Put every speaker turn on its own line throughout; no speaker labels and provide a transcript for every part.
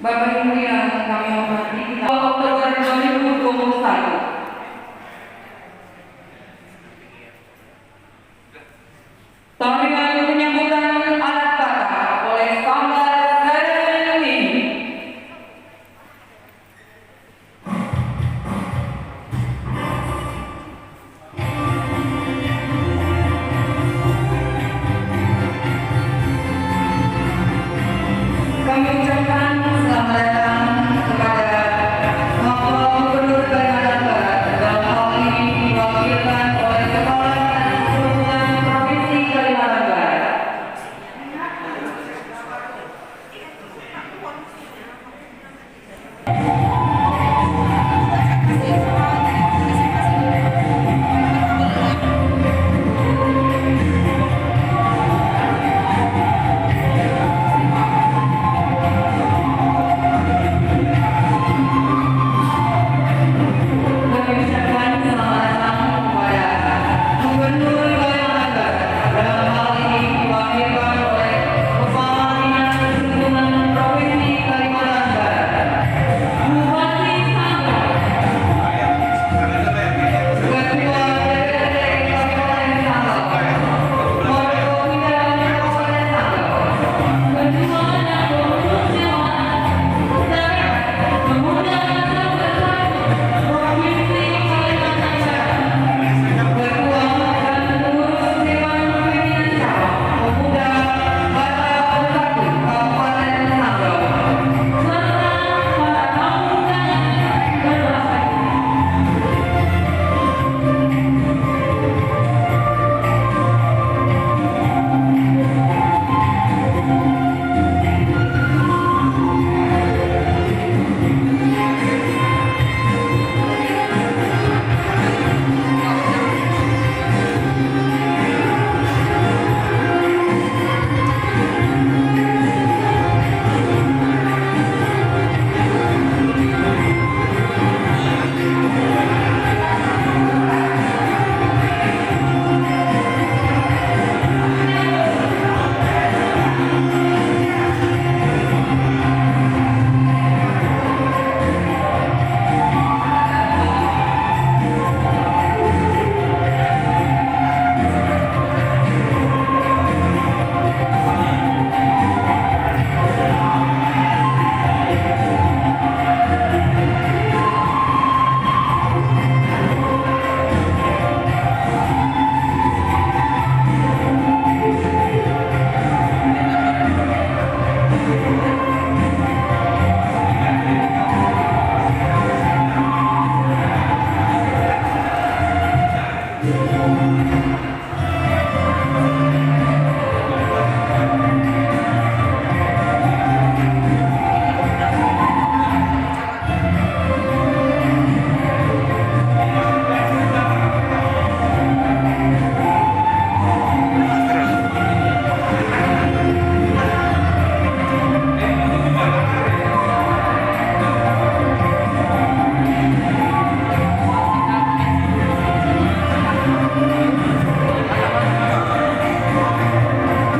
Bapak Ibu yang kami hormati, kita Oktober 2021. Tarian penyambutan alat kata oleh Sanggar Sereni. Kami ucapkan selamat datang kepada Bapak Gubernur Kalimantan Barat. Dalam hal ini diwakilkan oleh Kepala Dinas Perhubungan Provinsi Kalimantan Barat. Kami ucapkan selamat datang kepada Gubernur Kalimantan Barat. Dalam hal ini diwakilkan oleh Kepala Dinas Perhubungan Provinsi Kalimantan Barat. Bupati Sanggar, Ketua DPRD Kabupaten Sanggar, Forkopimda Kabupaten Sanggar, Ketua dan Pengurus Dewan dari Pemuda Bersatu Provinsi Kalimantan Barat, Ketua dan Pengurus Dewan Pimpinan Cabang Pemuda Bersatu Kabupaten Sanggar, serta para tamu undangan berbahagia.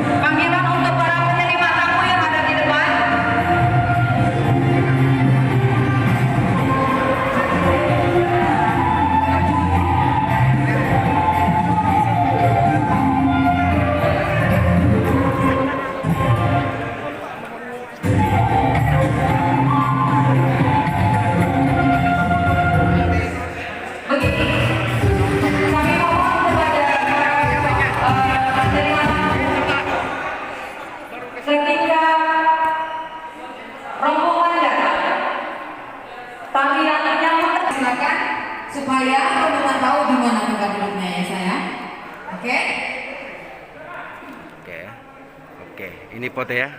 Panggilan untuk para penerima tamu yang ada di depan. Begini, kami mohon kepada para penerima tamu ketika rombongan datang, tarian penyambut
Silakan supaya teman-teman tahu di mana tempat duduknya ya sayang. Oke?
Oke, oke. Ini foto ya.